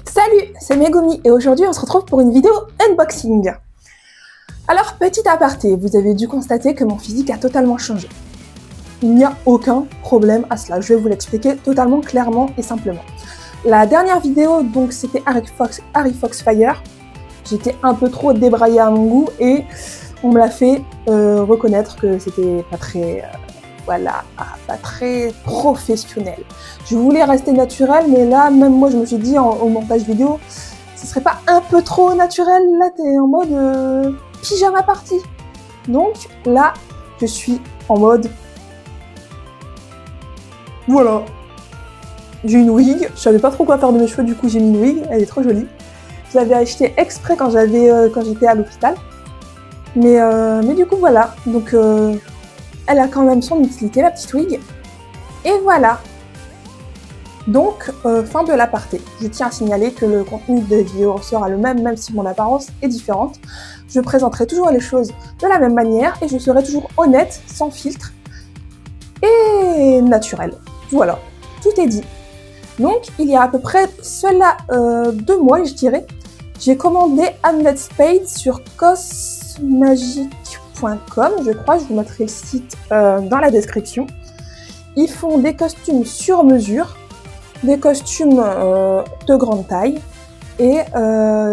Salut, c'est Megumi et aujourd'hui on se retrouve pour une vidéo unboxing. Alors petit aparté, vous avez dû constater que mon physique a totalement changé. Il n'y a aucun problème à cela, je vais vous l'expliquer totalement clairement et simplement. La dernière vidéo, donc c'était Harry Fox Fire. J'étais un peu trop débraillée à mon goût et on me l'a fait reconnaître que c'était pas très... pas très professionnel. Je voulais rester naturel, mais là, même moi, je me suis dit au montage vidéo, ce serait pas un peu trop naturel? Là, t'es en mode pyjama party. Donc là, je suis en mode... Voilà. J'ai une wig, je savais pas trop quoi faire de mes cheveux, du coup j'ai mis une wig, elle est trop jolie. Je l'avais achetée exprès quand j'étais à l'hôpital. Mais du coup, voilà. Donc... elle a quand même son utilité, la petite wig. Et voilà. Donc, fin de l'aparté. Je tiens à signaler que le contenu des vidéos sera le même si mon apparence est différente. Je présenterai toujours les choses de la même manière et je serai toujours honnête, sans filtre et naturelle. Voilà, tout est dit. Donc, il y a à peu près cela 2 mois, je dirais, j'ai commandé Amulet Spade sur cosmagic.com, je crois, je vous mettrai le site dans la description. Ils font des costumes sur mesure, des costumes de grande taille, et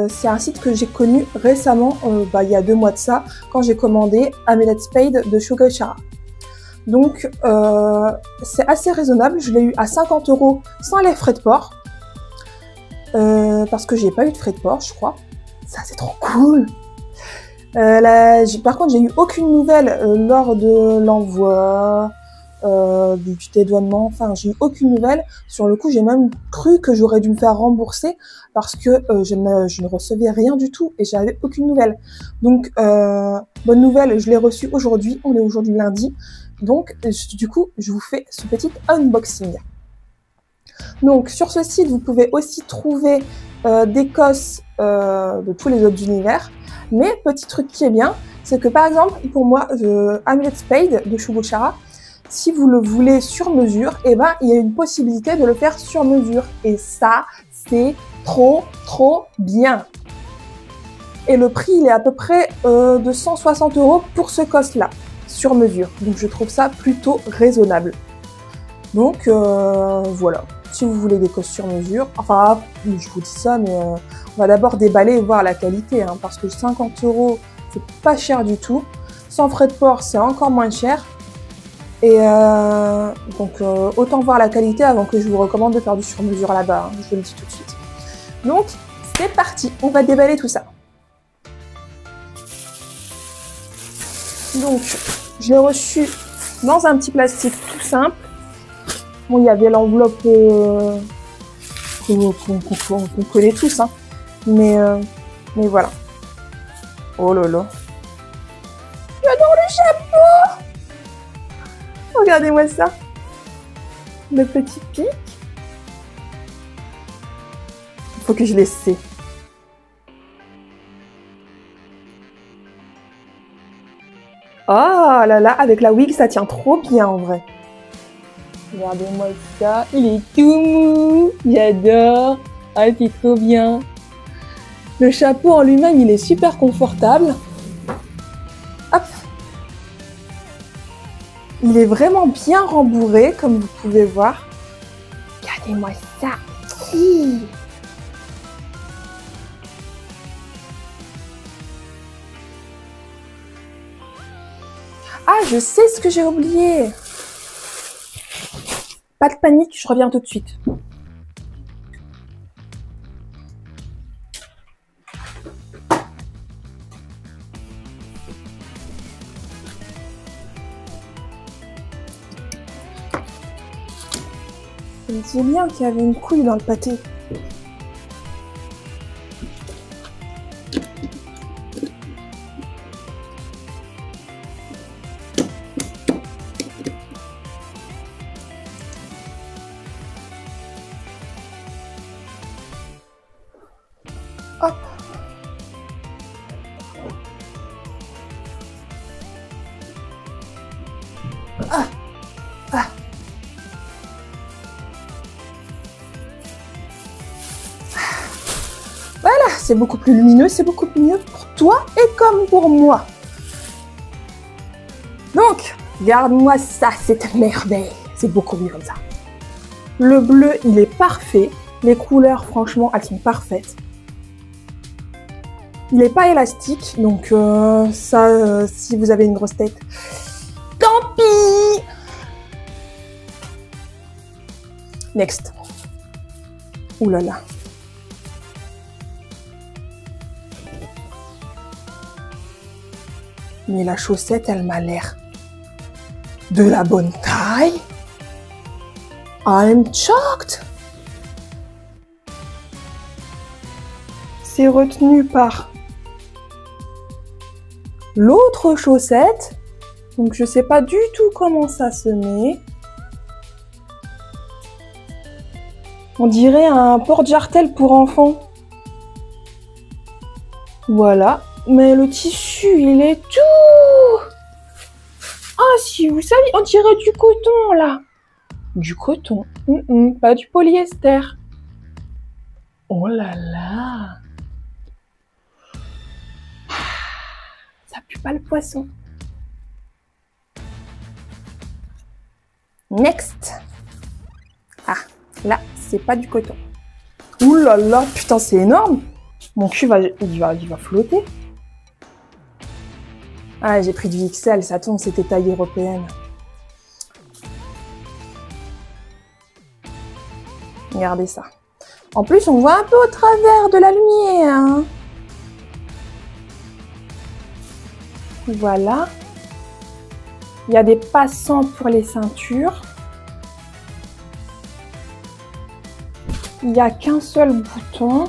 c'est un site que j'ai connu récemment, il y a 2 mois de ça, quand j'ai commandé Amulet Spade de Shugo Chara. Donc c'est assez raisonnable, je l'ai eu à 50 € sans les frais de port, parce que j'ai pas eu de frais de port, je crois. Ça, c'est trop cool! Par contre, j'ai eu aucune nouvelle lors de l'envoi, du dédouanement, enfin, j'ai eu aucune nouvelle. Sur le coup, j'ai même cru que j'aurais dû me faire rembourser parce que je ne recevais rien du tout et j'avais aucune nouvelle. Donc, bonne nouvelle, je l'ai reçue aujourd'hui, on est aujourd'hui lundi. Donc, du coup, je vous fais ce petit unboxing. Donc, sur ce site, vous pouvez aussi trouver des cosses de tous les autres univers. Mais petit truc qui est bien, c'est que par exemple, pour moi, Amulet Spade de Shugo Chara, si vous le voulez sur mesure, eh ben, il y a une possibilité de le faire sur mesure. Et ça, c'est trop bien. Et le prix, il est à peu près de 160 € pour ce cos-là, sur mesure. Donc je trouve ça plutôt raisonnable. Donc voilà. Si vous voulez des cos sur mesure, enfin, je vous dis ça, mais on va d'abord déballer et voir la qualité, hein, parce que 50 €, c'est pas cher du tout. Sans frais de port, c'est encore moins cher. Et donc, autant voir la qualité avant que je vous recommande de faire du sur mesure là-bas, hein, je vous le dis tout de suite. Donc, c'est parti, on va déballer tout ça. Donc, je l'ai reçu dans un petit plastique tout simple. Bon, il y avait l'enveloppe qu'on connaît tous, hein. Mais voilà. Oh là là. J'adore le chapeau! Regardez-moi ça. Le petit pic. Il faut que je l'essaie. Oh là là, avec la wig, ça tient trop bien en vrai. Regardez-moi ça, il est tout mou, j'adore, ah c'est trop bien. Le chapeau en lui-même, il est super confortable. Hop. Il est vraiment bien rembourré, comme vous pouvez voir. Regardez-moi ça. Ah, je sais ce que j'ai oublié. Pas de panique, je reviens tout de suite. Je me disais bien qu'il y avait une couille dans le pâté. Hop. Ah. Ah. c'est beaucoup plus lumineux, c'est beaucoup mieux pour toi et comme pour moi. Donc, regarde-moi ça, cette merveille. C'est beaucoup mieux comme ça. Le bleu, il est parfait. Les couleurs, franchement, elles sont parfaites. Il n'est pas élastique, donc si vous avez une grosse tête, tant pis. Next. Ouh là là. Mais la chaussette, elle m'a l'air de la bonne taille. I'm shocked. C'est retenu par l'autre chaussette. Donc je sais pas du tout comment ça se met. On dirait un porte-jartel pour enfants. Voilà. Mais le tissu, il est tout... Ah, si vous savez, on dirait du coton, là. Du coton. Pas du polyester. Oh là là. Ça pue pas le poisson. Next. Ah, là, c'est pas du coton. Ouh là là, putain, c'est énorme. Mon cul il va flotter. Ah, j'ai pris du XL, ça tombe, c'était taille européenne. Regardez ça. En plus, on voit un peu au travers de la lumière. Hein. Voilà. Il y a des passants pour les ceintures. Il n'y a qu'un seul bouton.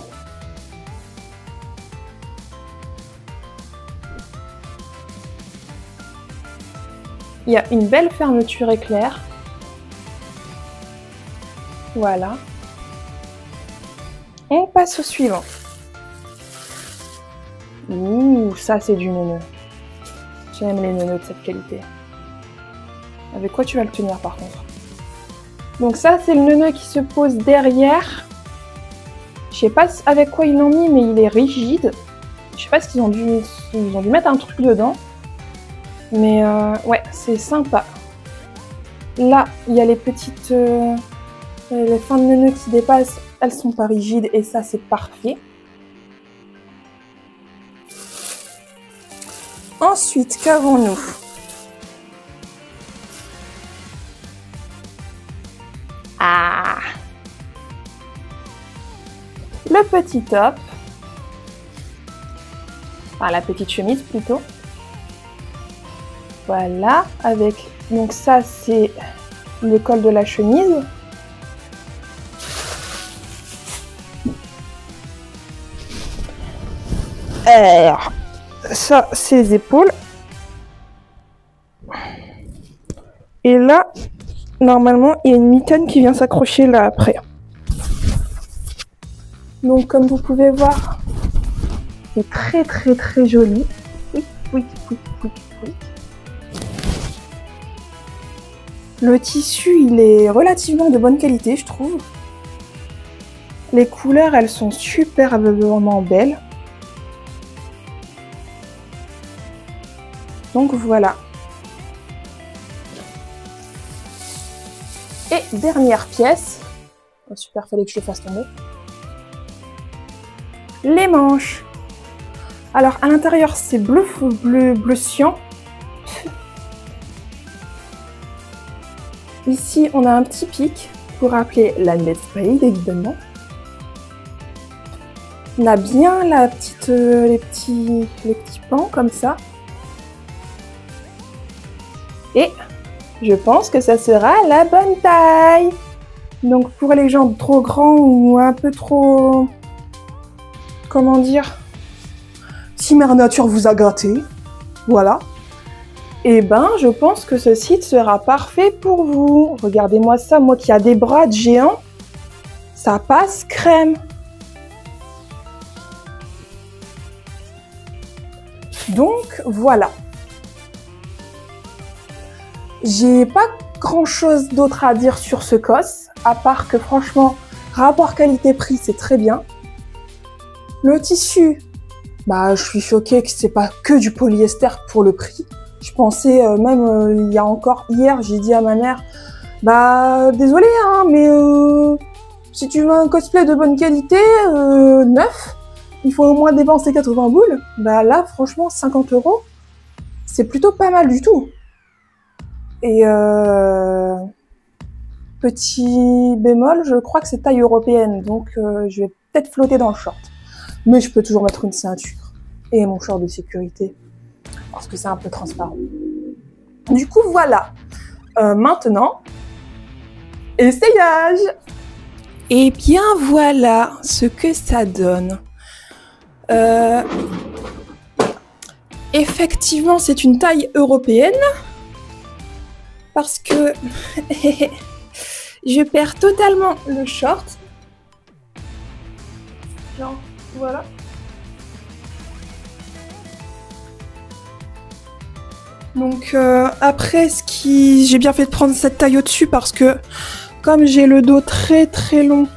Il y a une belle fermeture éclair. Voilà. On passe au suivant. Ouh, ça c'est du neuneu. J'aime les neuneux de cette qualité. Avec quoi tu vas le tenir par contre? Donc ça c'est le neuneu qui se pose derrière. Je sais pas avec quoi ils l'ont mis, mais il est rigide. Je sais pas s'ils ont dû mettre un truc dedans. Mais ouais, c'est sympa. Là, il y a les petites... les fins de neuneu qui dépassent, elles sont pas rigides et ça, c'est parfait. Ensuite, qu'avons-nous? Ah! Le petit top. Enfin, la petite chemise plutôt. Voilà, avec... Donc ça, c'est le col de la chemise. Alors, ça, c'est les épaules. Et là, normalement, il y a une mitaine qui vient s'accrocher là après. Donc, comme vous pouvez voir, c'est très, très, très joli. Oui, oui, oui, oui, oui. Le tissu, il est relativement de bonne qualité, je trouve. Les couleurs, elles sont superbement belles. Donc voilà. Et dernière pièce. Oh, super, fallait que je le fasse tomber. Les manches. Alors à l'intérieur, c'est bleu cyan. Ici, on a un petit pic pour rappeler la Let's Spade, évidemment. On a bien la petite, les petits pans comme ça. Et je pense que ça sera la bonne taille. Donc pour les gens trop grands ou un peu trop... Comment dire? Si Mère Nature vous a gâté, voilà. Eh ben, je pense que ce site sera parfait pour vous. Regardez-moi ça, moi qui a des bras de géant, ça passe crème. Donc, voilà. J'ai pas grand-chose d'autre à dire sur ce COS, à part que franchement, rapport qualité-prix, c'est très bien. Le tissu, bah je suis choquée que c'est pas que du polyester pour le prix. Je pensais même il y a encore hier, j'ai dit à ma mère, bah désolé hein, mais si tu veux un cosplay de bonne qualité, neuf, il faut au moins dépenser 80 boules. Bah là franchement 50 €, c'est plutôt pas mal du tout. Et petit bémol, je crois que c'est taille européenne, donc je vais peut-être flotter dans le short. Mais je peux toujours mettre une ceinture et mon short de sécurité, parce que c'est un peu transparent. Du coup, voilà. Maintenant, essayage. Et bien voilà ce que ça donne. Effectivement, c'est une taille européenne, parce que je perds totalement le short. Genre, voilà. Donc après, j'ai bien fait de prendre cette taille au-dessus parce que comme j'ai le dos très très long,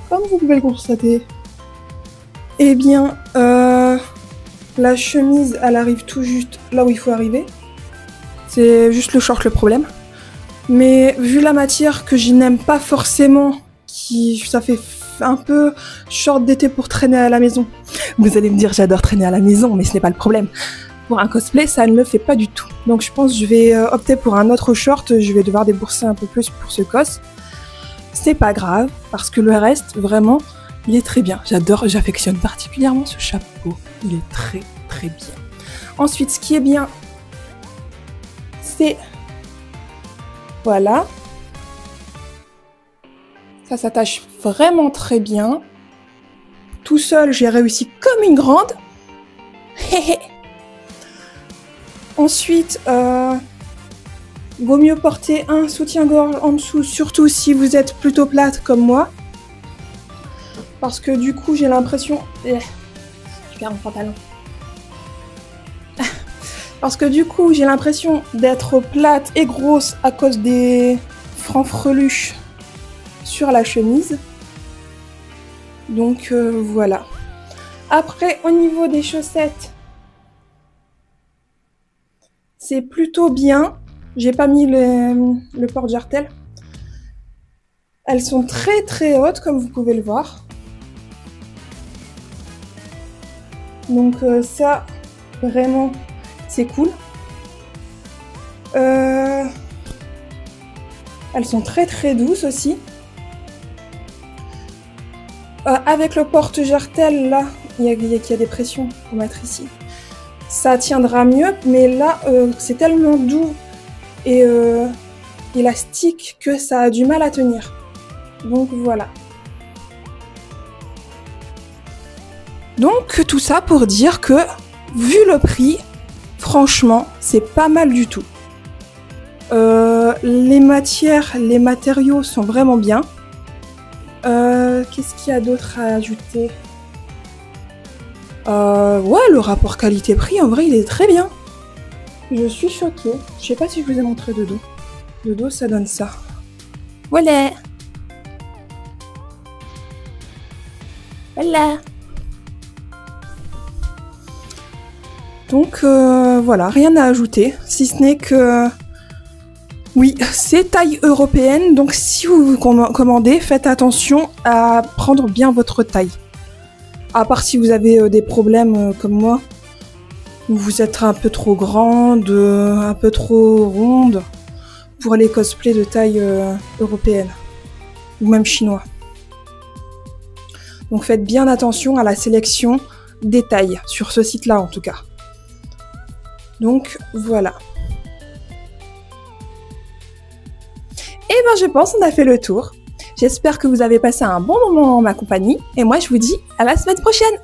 comme vous pouvez le constater, eh bien la chemise elle arrive tout juste là où il faut arriver. C'est juste le short le problème. Mais vu la matière que je n'aime pas forcément, ça fait un peu short d'été pour traîner à la maison. Vous allez me dire j'adore traîner à la maison, mais ce n'est pas le problème. Pour un cosplay, ça ne le fait pas du tout. Donc je pense que je vais opter pour un autre short, je vais devoir débourser un peu plus pour ce cos. C'est pas grave, parce que le reste, vraiment, il est très bien. J'affectionne particulièrement ce chapeau. Il est très très bien. Ensuite, ce qui est bien, c'est... Voilà. Ça s'attache vraiment très bien. Tout seul, j'ai réussi comme une grande. Ensuite, vaut mieux porter un soutien-gorge en dessous, surtout si vous êtes plutôt plate comme moi. Parce que du coup, j'ai l'impression... Je perds mon pantalon. Parce que du coup, j'ai l'impression d'être plate et grosse à cause des francs-freluches sur la chemise. Donc voilà. Après, au niveau des chaussettes, c'est plutôt bien. J'ai pas mis le porte-jartel. Elles sont très très hautes, comme vous pouvez le voir. Donc ça, vraiment, c'est cool. Elles sont très très douces aussi. Avec le porte-jartel, là, il y a des pressions pour mettre ici. Ça tiendra mieux, mais là, c'est tellement doux et élastique que ça a du mal à tenir. Donc voilà. Donc tout ça pour dire que, vu le prix, franchement, c'est pas mal du tout. Les matériaux sont vraiment bien. Qu'est-ce qu'il y a d'autre à ajouter? Ouais, le rapport qualité-prix, en vrai, il est très bien. Je suis choquée. Je sais pas si je vous ai montré de dos. De dos, ça donne ça. Voilà. Voilà. Donc, voilà, rien à ajouter. Si ce n'est que... Oui, c'est taille européenne, donc si vous vous commandez, faites attention à prendre bien votre taille. À part si vous avez des problèmes comme moi, où vous êtes un peu trop grande, un peu trop ronde, pour les cosplays de taille européenne, ou même chinois. Donc faites bien attention à la sélection des tailles, sur ce site-là en tout cas. Donc voilà. Et ben je pense qu'on a fait le tour. J'espère que vous avez passé un bon moment en ma compagnie, et moi je vous dis à la semaine prochaine.